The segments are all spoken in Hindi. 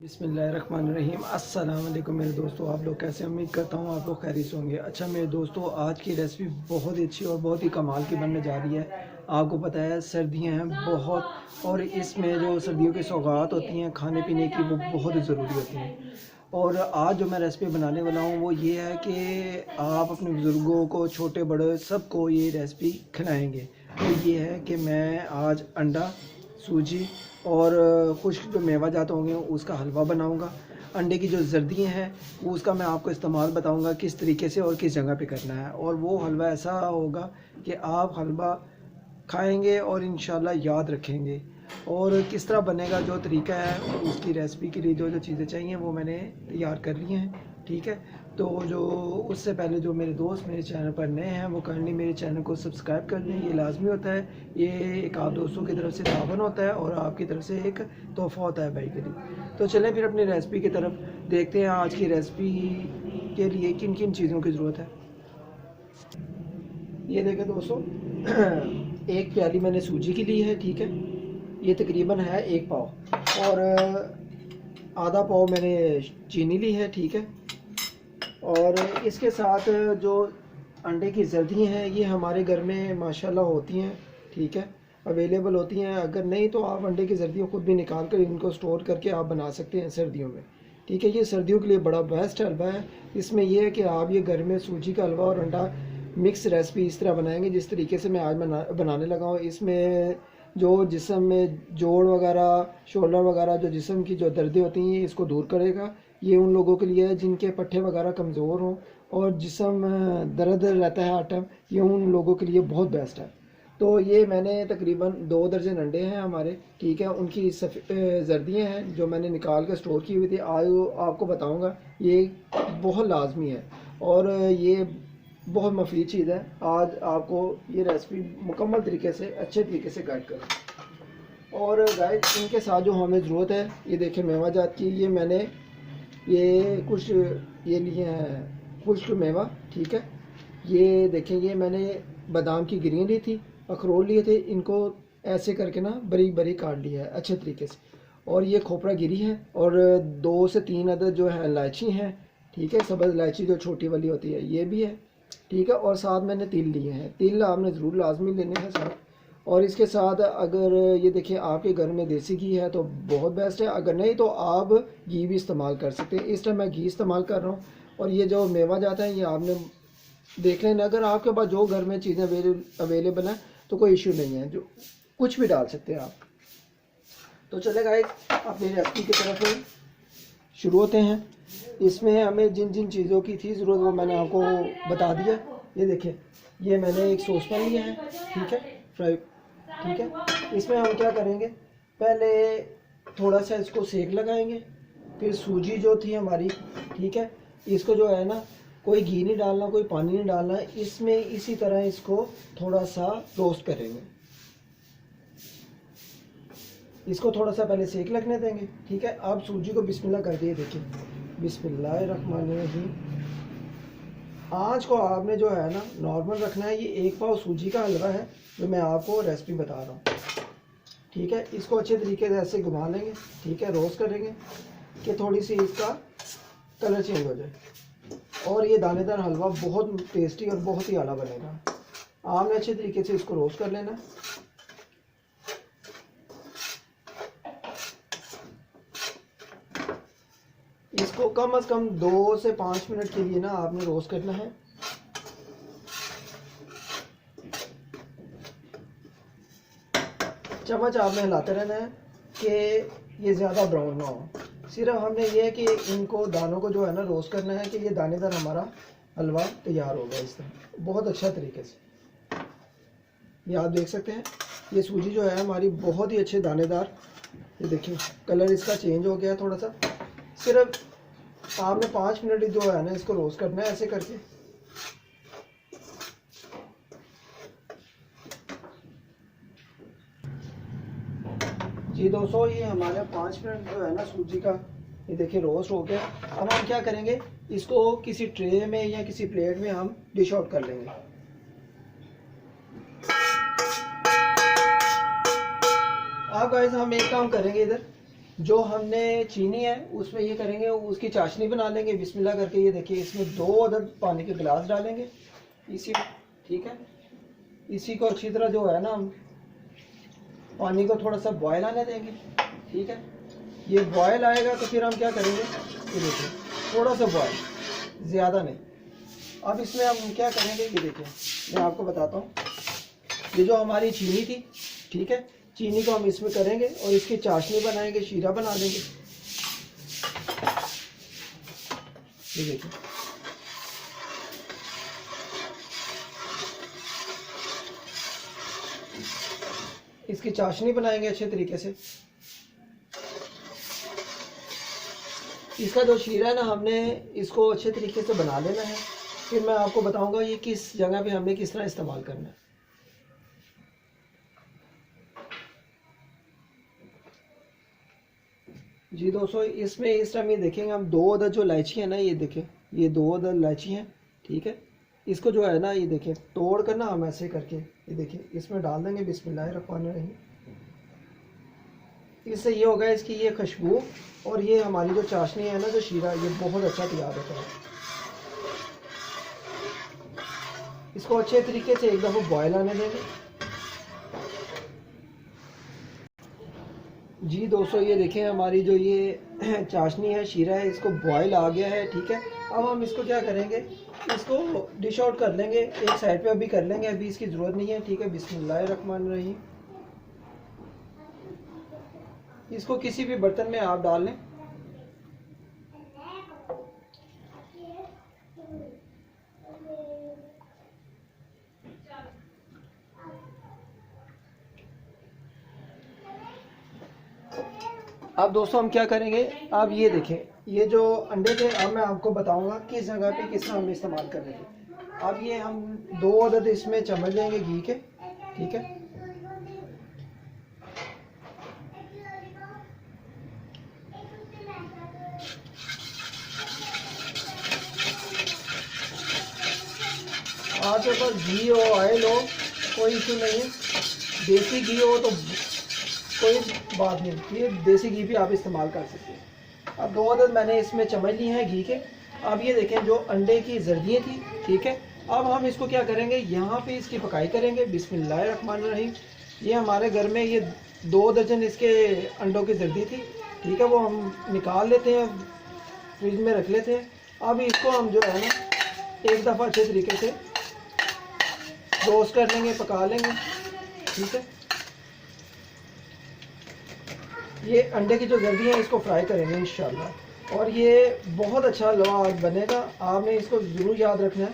बिस्मिल्लाहिर्रहमानिर्रहीम। अस्सलाम वालेकुम मेरे दोस्तों, आप लोग कैसे? उम्मीद करता हूँ आप लोग खैरियत होंगे। अच्छा मेरे दोस्तों, आज की रेसिपी बहुत ही अच्छी और बहुत ही कमाल की बनने जा रही है। आपको पता है सर्दियाँ हैं बहुत, और इसमें जो सर्दियों की सौगात होती हैं खाने पीने की, वो बहुत ही ज़रूरी होती हैं। और आज जो मैं रेसिपी बनाने वाला हूँ वो ये है कि आप अपने बुज़ुर्गों को, छोटे बड़े सबको ये रेसिपी खिलाएँगे। तो ये है कि मैं आज अंडा, सूजी और खुश्क जो मेवा जात होंगे उसका हलवा बनाऊंगा। अंडे की जो जर्दियाँ हैं वो उसका मैं आपको इस्तेमाल बताऊंगा किस तरीके से और किस जगह पे करना है। और वो हलवा ऐसा होगा कि आप हलवा खाएंगे और इंशाल्लाह याद रखेंगे। और किस तरह बनेगा, जो तरीका है, और उसकी रेसिपी के लिए जो जो चीज़ें चाहिए वो मैंने तैयार कर ली हैं। ठीक है, तो जो उससे पहले जो मेरे दोस्त मेरे चैनल पर नए हैं वो काइंडली मेरे चैनल को सब्सक्राइब कर दें, ये लाजमी होता है। ये एक आप दोस्तों की तरफ से तावन होता है और आपकी तरफ से एक तोहफ़ा होता है भाई के लिए। तो चलें फिर अपनी रेसिपी की तरफ देखते हैं आज की रेसिपी के लिए किन किन चीज़ों की ज़रूरत है। ये देखें दोस्तों, एक प्याली मैंने सूजी की ली है। ठीक है, ये तकरीबन है 1 पाव। और आधा पाव मैंने चीनी ली है। ठीक है, और इसके साथ जो अंडे की जर्दी हैं ये हमारे घर में माशाल्लाह होती हैं। ठीक है, अवेलेबल होती हैं। अगर नहीं तो आप अंडे की जर्दियों खुद भी निकाल कर इनको स्टोर करके आप बना सकते हैं सर्दियों में। ठीक है, ये सर्दियों के लिए बड़ा बेस्ट हलवा है। इसमें यह है कि आप ये घर में सूजी का हलवा और अंडा मिक्स रेसिपी इस तरह बनाएंगे जिस तरीके से मैं आज बनाने लगा हूँ। इसमें जो जिस्म में जोड़ वगैरह, शोल्डर वगैरह, जो जिस्म की जो दर्दें होती हैं इसको दूर करेगा। ये उन लोगों के लिए है जिनके पट्टे वगैरह कमज़ोर हों और जिस्म दर्द रहता है हर टाइम, ये उन लोगों के लिए बहुत बेस्ट है। तो ये मैंने तकरीबन 2 दर्जन अंडे हैं हमारे। ठीक है, उनकी जर्दियाँ हैं जो मैंने निकाल कर स्टोर की हुई थी, आज आपको बताऊंगा। ये बहुत लाजमी है और ये बहुत मुफीद चीज़ है। आज आपको ये रेसिपी मुकम्मल तरीके से, अच्छे तरीके से गाइड करूँ। और गाइस, इनके साथ जो हमें ज़रूरत है, ये देखें मेवा जात की, ये मैंने ये कुछ ये लिए हैं खुश्क मेवा। ठीक है, ये देखें, ये मैंने बादाम की गिरियाँ ली थी, अखरोट लिए थे, इनको ऐसे करके ना बारीक बारीक काट लिया है अच्छे तरीके से। और ये खोपरा गिरी है और 2 से 3 अदद जो है इलायची हैं। ठीक है, सब्ज़ इलायची जो छोटी वाली होती है ये भी है। ठीक है, और साथ मैंने तिल लिए हैं। तिल आपने ज़रूर लाजमी लेने हैं साथ। और इसके साथ अगर ये देखिए आपके घर में देसी घी है तो बहुत बेस्ट है, अगर नहीं तो आप घी भी इस्तेमाल कर सकते हैं। इस टाइम मैं घी इस्तेमाल कर रहा हूँ। और ये जो मेवा जाता है ये आपने देख लेना, अगर आपके पास जो घर में चीज़ें अवेलेबल हैं तो कोई इशू नहीं है, जो कुछ भी डाल सकते हैं आप। तो चले गाइस, अपनी रेसिपी की तरफ शुरू होते हैं। इसमें हमें जिन जिन चीज़ों की थी ज़रूरत वो मैंने आपको बता दिया। ये देखिए, ये मैंने एक सॉस पैन लिया है। ठीक है, फ्राई। ठीक है, इसमें हम क्या करेंगे, पहले थोड़ा सा इसको सेक लगाएंगे। फिर सूजी जो थी हमारी, ठीक है, इसको जो है ना, कोई घी नहीं डालना, कोई पानी नहीं डालना, इसमें इसी तरह इसको थोड़ा सा रोस्ट करेंगे। इसको थोड़ा सा पहले सेक लगने देंगे। ठीक है, आप सूजी को बिस्मिल्लाह कर दिए, देखिए बिस्मिल्लाहिर्रहमानिर्रहीम। आँच को आपने जो है ना नॉर्मल रखना है। ये 1 पाव सूजी का हलवा है जो मैं आपको रेसिपी बता रहा हूँ। ठीक है, इसको अच्छे तरीके से ऐसे घुमा लेंगे। ठीक है, रोस्ट करेंगे कि थोड़ी सी इसका कलर चेंज हो जाए। और ये दानेदार हलवा बहुत टेस्टी और बहुत ही आला बनेगा। आपने अच्छे तरीके से इसको रोस्ट कर लेना। इसको कम से कम 2 से 5 मिनट के लिए ना आपने रोस्ट करना है। चम्मच आपने हिलाते रहना है कि ये ज़्यादा ब्राउन ना हो। सिर्फ हमने ये है कि इनको दानों को जो है ना रोस्ट करना है कि ये दानेदार हमारा हलवा तैयार होगा इस तरह बहुत अच्छा तरीके से। ये आप देख सकते हैं, ये सूजी जो है हमारी बहुत ही अच्छे दानेदार। ये देखिए कलर इसका चेंज हो गया थोड़ा सा। सिर्फ आपने 5 मिनट जो है ना इसको रोस्ट करना है ऐसे करके। जी दोस्तों, ये हमारे 5 मिनट जो है ना सूजी का, ये देखिए रोस्ट हो गया। अब हम क्या करेंगे, इसको किसी ट्रे में या किसी प्लेट में हम डिश आउट कर लेंगे। अब गाइस हम एक काम करेंगे, इधर जो हमने चीनी है उसमें ये करेंगे, उसकी चाशनी बना लेंगे बिस्मिल्लाह करके। ये देखिए इसमें 2 अदद पानी के गिलास डालेंगे इसी, ठीक है। इसी को अच्छी तरह जो है ना हम पानी को थोड़ा सा बॉयल आने देंगे, ठीक है। ये बॉयल आएगा तो फिर हम क्या करेंगे, ये देखिए थोड़ा सा बॉयल, ज़्यादा नहीं। अब इसमें हम क्या करेंगे, ये देखिए मैं आपको बताता हूँ। ये जो हमारी चीनी थी, ठीक है, चीनी को हम इसमें करेंगे और इसकी चाशनी बनाएंगे, शीरा बना देंगे। ये देखिए इसकी चाशनी बनाएंगे अच्छे तरीके से। इसका जो शीरा है ना, हमने इसको अच्छे तरीके से बना लेना है। फिर मैं आपको बताऊंगा ये किस जगह पे हमने किस तरह इस्तेमाल करना है। जी दोस्तों, इसमें इस टाइम ये देखेंगे हम 2 अदद जो इलायची है ना, ये देखें ये 2 अदद इलायची हैं, ठीक है। इसको जो है ना, ये देखें तोड़ कर ना हम ऐसे करके ये देखें इसमें डाल देंगे बिस्मिल्लाहिर्रहमानिर्रहीम। इससे ये होगा इसकी ये खुशबू और ये हमारी जो चाशनी है ना, जो शीरा, ये बहुत अच्छा तैयार होता है। इसको अच्छे तरीके से एक दफ़ा बॉयल आने देंगे। जी दोस्तों, ये देखें हमारी जो ये चाशनी है, शीरा है, इसको बॉयल आ गया है, ठीक है। अब हम इसको क्या करेंगे, इसको डिश आउट कर लेंगे, एक साइड पे अभी कर लेंगे, अभी इसकी ज़रूरत नहीं है, ठीक है। बिस्मिल्लाहिर्रहमानिर्रहीम। इसको किसी भी बर्तन में आप डाल लें। अब दोस्तों हम क्या करेंगे, अब ये देखें ये जो अंडे थे, अब मैं आपको बताऊंगा किस जगह पे किस तरह हम इस्तेमाल करेंगे। अब ये हम 2 अदद इसमें चम्मच लेंगे घी के, ठीक है। आपके पास घी हो, ऑयल हो, कोई इशू नहीं है। देसी घी हो तो कोई बात नहीं, ये देसी घी भी आप इस्तेमाल कर सकते हैं। अब 2 अदद मैंने इसमें चम्मच लिए हैं घी के। अब ये देखें जो अंडे की जर्दियाँ थी, ठीक है। अब हम इसको क्या करेंगे, यहाँ पे इसकी पकाई करेंगे बिस्मिल्लाहिर्रहमानिर्रहीम। ये हमारे घर में ये 2 दर्जन इसके अंडों की जर्दी थी, ठीक है। वो हम निकाल लेते हैं, फ्रिज में रख लेते हैं। अब इसको हम जो है ना एक दफ़ा अच्छे तरीके से रोस्ट कर लेंगे, पका लेंगे, ठीक है। ये अंडे की जो जर्दी है इसको फ्राई करेंगे इंशाल्लाह, और ये बहुत अच्छा लवाब बनेगा। आपने इसको ज़रूर याद रखना है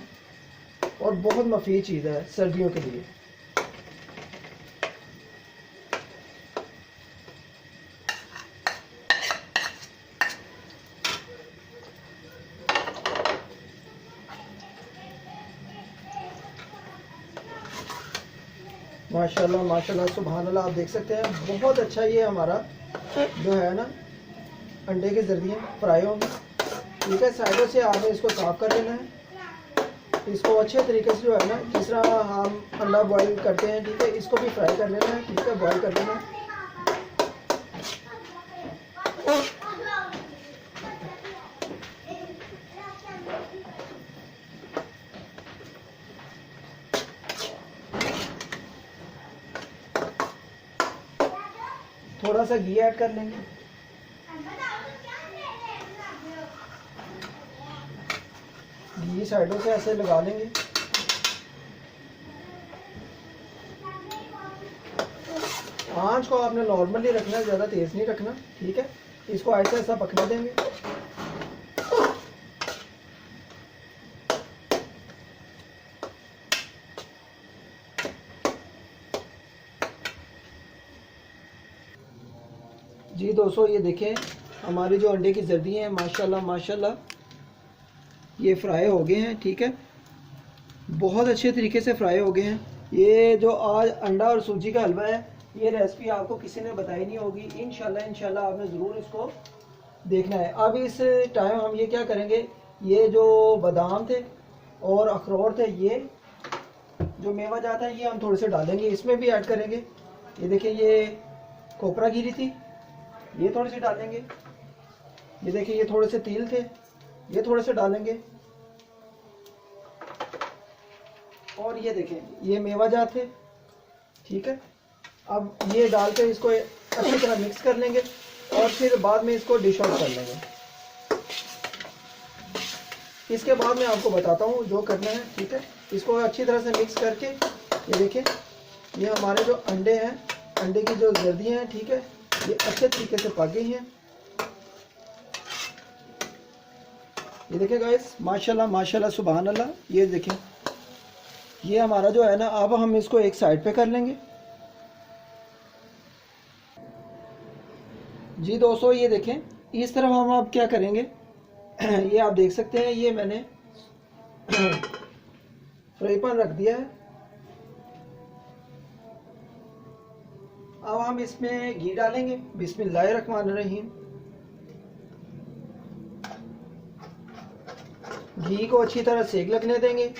और बहुत मफीद चीज़ है सर्दियों के लिए। माशाल्लाह माशाल्लाह सुभान अल्लाह, आप देख सकते हैं बहुत अच्छा ये हमारा जो है ना अंडे की जर्दियाँ फ्राई होंगी, ठीक है। साइडों से आपने इसको साफ कर लेना है। इसको अच्छे तरीके से जो है ना, जिस तरह हम अंडा बॉईल करते हैं, ठीक है, इसको भी फ्राई कर लेना है, ठीक है, बॉईल कर लेना है। थोड़ा सा घी ऐड कर लेंगे। घी साइडों से ऐसे लगा लेंगे। आंच को आपने नॉर्मली रखना है, ज़्यादा तेज़ नहीं रखना, ठीक है। इसको ऐसा ऐसा पकने देंगे। जी दोस्तों, ये देखें हमारी जो अंडे की जर्दी हैं माशाल्लाह माशाल्लाह ये फ्राई हो गए हैं, ठीक है। बहुत अच्छे तरीके से फ्राई हो गए हैं। ये जो आज अंडा और सूजी का हलवा है, ये रेसिपी आपको किसी ने बताई नहीं होगी। इंशाल्लाह आपने ज़रूर इसको देखना है। अब इस टाइम हम ये क्या करेंगे, ये जो बादाम थे और अखरोट थे, ये जो मेवा जाता है, ये हम थोड़े से डालेंगे, इसमें भी ऐड करेंगे। ये देखिए ये कोपरा गिरी थी, ये थोड़े से डालेंगे। ये देखिए, ये थोड़े से तिल थे, ये थोड़े से डालेंगे। और ये देखें, ये मेवा जात है, ठीक है। अब ये डाल के इसको अच्छी तरह मिक्स कर लेंगे और फिर बाद में इसको डिश आउट कर लेंगे। इसके बाद मैं आपको बताता हूँ जो करना है, ठीक है। इसको अच्छी तरह से मिक्स करके, ये देखिए, ये हमारे जो अंडे हैं, अंडे की जो जर्दियाँ हैं, ठीक है, ये अच्छे तरीके से पक गई हैं। ये देखिए गाइस, माशाल्लाह माशाल्लाह सुभान अल्लाह। ये देखें, ये हमारा जो है ना, अब हम इसको एक साइड पे कर लेंगे। जी दोस्तों, ये देखें, इस तरफ हम अब क्या करेंगे, ये आप देख सकते हैं, ये मैंने फ्राई पैन रख दिया है। अब हम इसमें घी डालेंगे। बिस्मिल्लाहिर्रहमानिर्रहीम। घी को अच्छी तरह सेक लगने देंगे।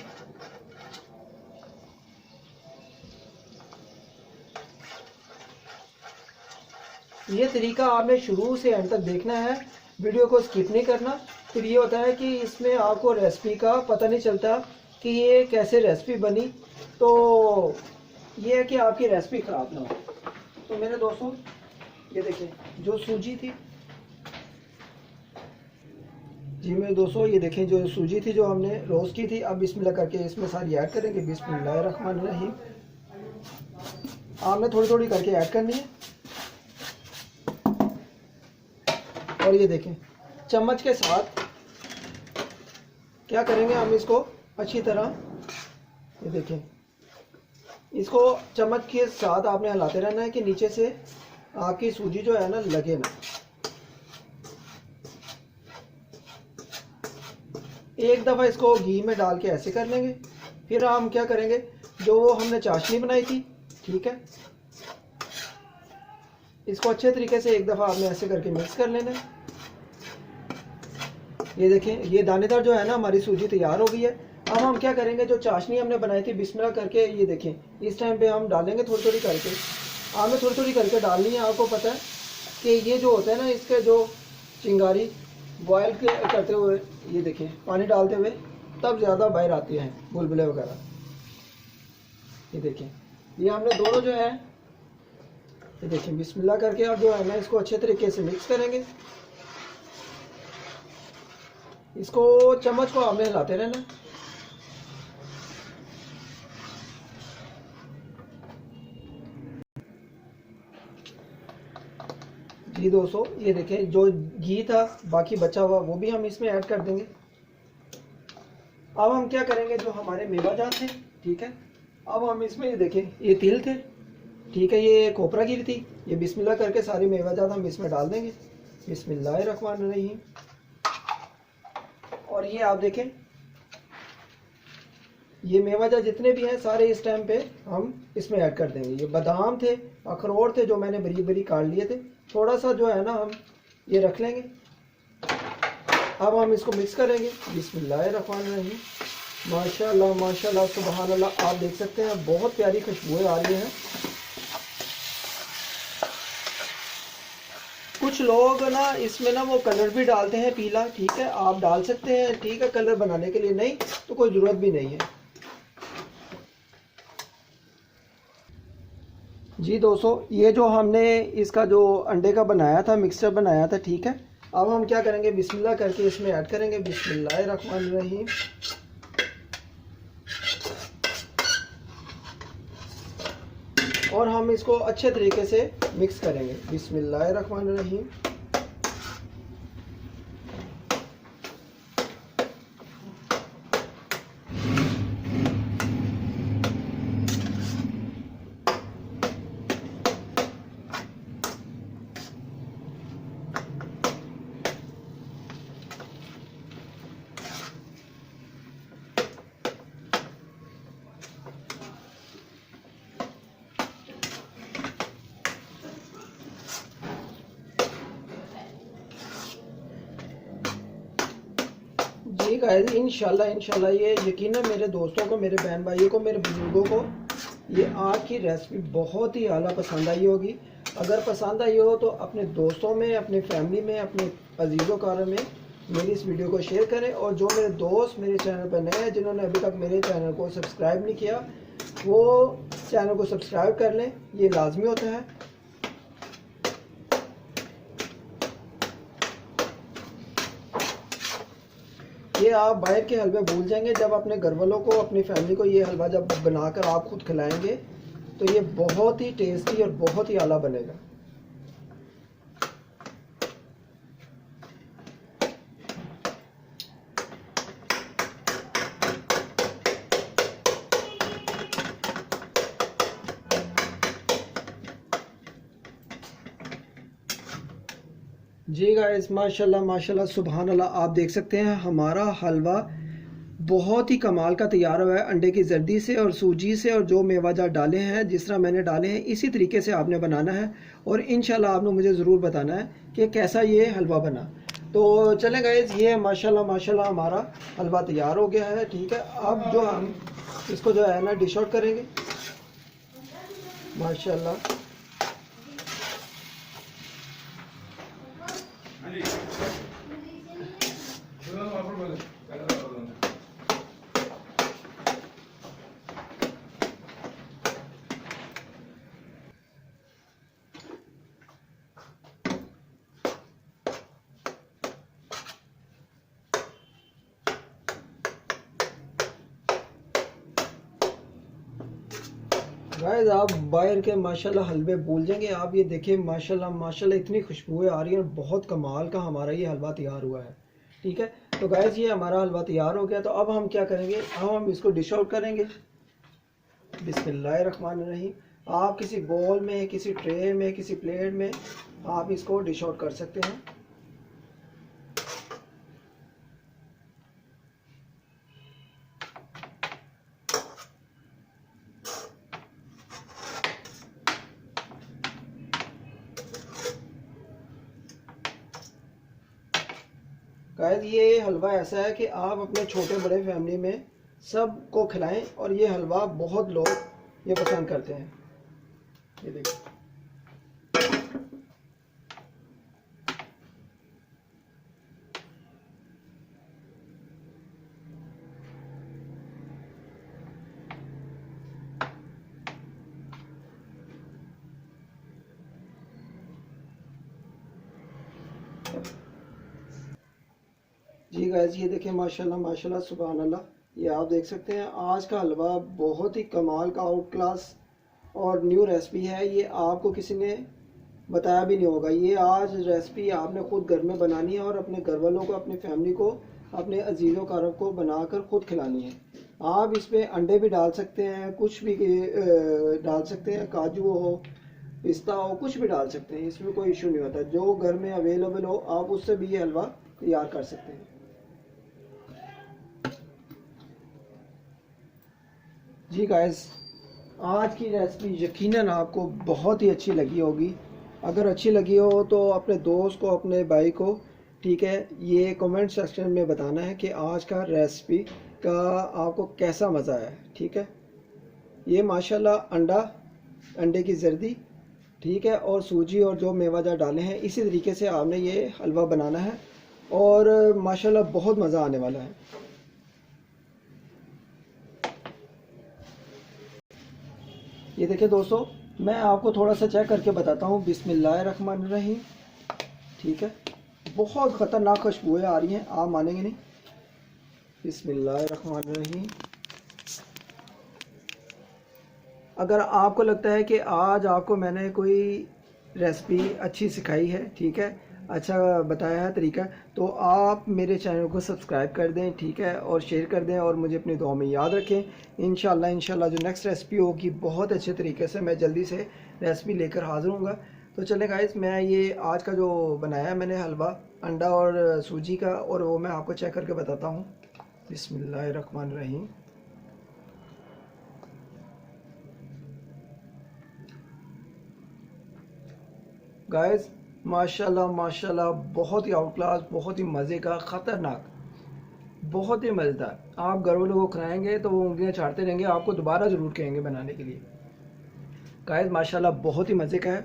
ये तरीका आपने शुरू से एंड तक देखना है, वीडियो को स्किप नहीं करना। फिर ये होता है कि इसमें आपको रेसिपी का पता नहीं चलता कि ये कैसे रेसिपी बनी, तो ये है कि आपकी रेसिपी ख़राब ना हो। तो मेरे दोस्तों, ये देखिए, जो सूजी थी, जी मेरे दोस्तों, ये देखें, जो सूजी थी जो हमने रोस्ट की थी, अब बिस्मिल्लाह करके इसमें सारी ऐड करेंगे। बिस्मिल्लाहिर्रहमानिर्रहीम। आपने थोड़ी थोड़ी करके ऐड करनी है। और ये देखें, चम्मच के साथ क्या करेंगे, हम इसको अच्छी तरह, ये देखें, इसको चम्मच के साथ आपने हिलाते रहना है कि नीचे से आपकी सूजी जो है ना लगे ना। एक दफ़ा इसको घी में डाल के ऐसे कर लेंगे। फिर हम क्या करेंगे, जो हमने चाशनी बनाई थी, ठीक है, इसको अच्छे तरीके से एक दफ़ा आपने ऐसे करके मिक्स कर लेना है। ये देखें, ये दानेदार जो है ना हमारी सूजी तैयार हो गई है। अब हम क्या करेंगे, जो चाशनी हमने बनाई थी बिस्मिल्लाह करके, ये देखें, इस टाइम पे हम डालेंगे थोड़ी थोड़ी करके। आपने थोड़ी थोड़ी करके डालनी है। आपको पता है कि ये जो होता है ना, इसके जो चिंगारी बॉयल करते हुए, ये देखें, पानी डालते हुए तब ज़्यादा बाहर आती हैं बुलबुले वगैरह। ये देखें, ये हमने दोनों जो है, ये देखें, बिस्मिल्लाह करके अब जो है ना इसको अच्छे तरीके से मिक्स करेंगे। इसको चम्मच को आपने हिलाते रहना। जी दोस्तों, ये देखें, जो घी था बाकी बचा हुआ वो भी हम इसमें ऐड कर देंगे। अब हम क्या करेंगे, जो हमारे मेवा जात थे, ठीक है, अब हम इसमें, ये देखें, ये तिल थे, ठीक है, ये कोपरा गिरी थी, ये बिस्मिल्लाह करके सारी मेवा जात हम इसमें डाल देंगे। बिस्मिल्लाहिर्रहमानिर्रहीम। और ये आप देखें, ये मेवा जात जितने भी हैं सारे इस टाइम पे हम इसमें ऐड कर देंगे। ये बादाम थे, अखरोट थे, जो मैंने बारीक बारीक काट लिए थे, थोड़ा सा जो है ना हम ये रख लेंगे। अब हम इसको मिक्स करेंगे। बिस्मिल्लाहिर्रहमानिर्रहीम। माशाल्लाह माशाल्लाह सुभान अल्लाह। आप देख सकते हैं बहुत प्यारी खुशबुएं आ रही हैं। कुछ लोग ना इसमें ना वो कलर भी डालते हैं पीला, ठीक है, आप डाल सकते हैं, ठीक है, कलर बनाने के लिए, नहीं तो कोई ज़रूरत भी नहीं है। जी दोस्तों, ये जो हमने इसका जो अंडे का बनाया था, मिक्सचर बनाया था, ठीक है, अब हम क्या करेंगे, बिस्मिल्लाह करके इसमें ऐड करेंगे। बिस्मिल्लाहिर्रहमानिर्रहीम। और हम इसको अच्छे तरीके से मिक्स करेंगे। बिस्मिल्लाहिर्रहमानिर्रहीम। जी गाइस, इंशाल्लाह ये यकीनन मेरे दोस्तों को, मेरे बहन भाइयों को, मेरे बुजुर्गों को ये आज की रेसिपी बहुत ही आला पसंद आई होगी। अगर पसंद आई हो तो अपने दोस्तों में, अपनी फैमिली में, अपने अजीज़ों कारों में मेरी इस वीडियो को शेयर करें। और जो मेरे दोस्त मेरे चैनल पर नए हैं, जिन्होंने अभी तक मेरे चैनल को सब्सक्राइब नहीं किया, वो चैनल को सब्सक्राइब कर लें, ये लाजमी होता है। ये आप बाहर के हलवे भूल जाएंगे जब अपने घर वालों को, अपनी फैमिली को ये हलवा जब बनाकर आप खुद खिलाएंगे तो ये बहुत ही टेस्टी और बहुत ही आला बनेगा। जी गाइस, माशाल्लाह माशाल्लाह सुभान अल्लाह, आप देख सकते हैं हमारा हलवा बहुत ही कमाल का तैयार हुआ है अंडे की जर्दी से और सूजी से, और जो मेवाजात डाले हैं जिस तरह मैंने डाले हैं इसी तरीके से आपने बनाना है। और इंशाल्लाह आपने मुझे ज़रूर बताना है कि कैसा ये हलवा बना। तो चलें गाइस, ये माशाल्लाह माशाल्लाह हमारा हलवा तैयार हो गया है। ठीक है, अब जो हम इसको जो है ना डिश आउट करेंगे माशाल्लाह। गाइस, आप बाहर के माशाल्लाह हलवे भूल जाएंगे। आप ये देखिए माशाल्लाह माशाल्लाह इतनी खुशबुएं आ रही हैं, बहुत कमाल का हमारा ये हलवा तैयार हुआ है। ठीक है, तो गाइस ये हमारा हलवा तैयार हो गया। तो अब हम क्या करेंगे, हम इसको डिश आउट करेंगे। बिस्मिल्लाहिर्रहमानिर्रहीम। आप किसी बोल में, किसी ट्रे में, किसी प्लेट में आप इसको डिश आउट कर सकते हैं। गाइस ये हलवा ऐसा है कि आप अपने छोटे बड़े फैमिली में सबको खिलाएं, और ये हलवा बहुत लोग ये पसंद करते हैं। ये देखिए, जी गाइस ये देखें माशाल्लाह माशाल्लाह सुभान अल्लाह, ये आप देख सकते हैं आज का हलवा बहुत ही कमाल का आउट क्लास और न्यू रेसिपी है। ये आपको किसी ने बताया भी नहीं होगा। ये आज रेसिपी आपने खुद घर में बनानी है और अपने घर वालों को, अपनी फैमिली को, अपने अजीज़ों कारब को बनाकर खुद खिलानी है। आप इसमें अंडे भी डाल सकते हैं, कुछ भी डाल सकते हैं, काजू हो, पिस्ता हो, कुछ भी डाल सकते हैं, इसमें कोई इशू नहीं होता। जो घर में अवेलेबल हो आप उससे भी ये हलवा तैयार कर सकते हैं। जी गाइस, आज की रेसिपी यकीनन आपको बहुत ही अच्छी लगी होगी। अगर अच्छी लगी हो तो अपने दोस्त को, अपने भाई को, ठीक है, ये कमेंट सेक्शन में बताना है कि आज का रेसिपी का आपको कैसा मज़ा आया। ठीक है, ये माशाल्लाह अंडे की जर्दी, ठीक है, और सूजी और जो मेवाजात डाले हैं इसी तरीके से आपने ये हलवा बनाना है और माशाल्लाह बहुत मज़ा आने वाला है। ये देखिए दोस्तों, मैं आपको थोड़ा सा चेक करके बताता हूँ। बिस्मिल्लाहिर्रहमानिर्रहीम। ठीक है, बहुत ख़तरनाक खुशबुएं आ रही हैं, आप मानेंगे नहीं। बिस्मिल्लाहिर्रहमानिर्रहीम। अगर आपको लगता है कि आज आपको मैंने कोई रेसिपी अच्छी सिखाई है, ठीक है, अच्छा बताया है तरीका, तो आप मेरे चैनल को सब्सक्राइब कर दें, ठीक है, और शेयर कर दें और मुझे अपनी दुआ में याद रखें। इंशाल्लाह जो नेक्स्ट रेसिपी होगी बहुत अच्छे तरीके से मैं जल्दी से रेसिपी लेकर हाज़िर हूँगा। तो चलें गाइस, मैं ये आज का जो बनाया मैंने हलवा अंडा और सूजी का, और वो मैं आपको चेक करके बताता हूँ। बिस्मिल्लाहिर्रहमानिर्रहीम। गाइस माशाल्लाह माशाल्लाह बहुत ही आउट क्लास, बहुत ही मज़े का, ख़तरनाक, बहुत ही मज़ेदार। आप घर वालों को खिलाएंगे तो वो उंगलियां चाटते रहेंगे, आपको दोबारा ज़रूर कहेंगे बनाने के लिए। गाइस माशाल्लाह बहुत ही मज़े का है।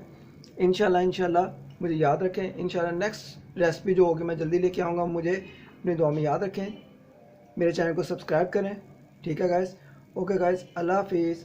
इंशाल्लाह मुझे याद रखें। इंशाल्लाह नेक्स्ट रेसिपी जो होगी मैं जल्दी लेके आऊँगा। मुझे अपनी दुआ में याद रखें, मेरे चैनल को सब्सक्राइब करें। ठीक है गाइस, ओके गाइस, अल्लाह हाफिज़।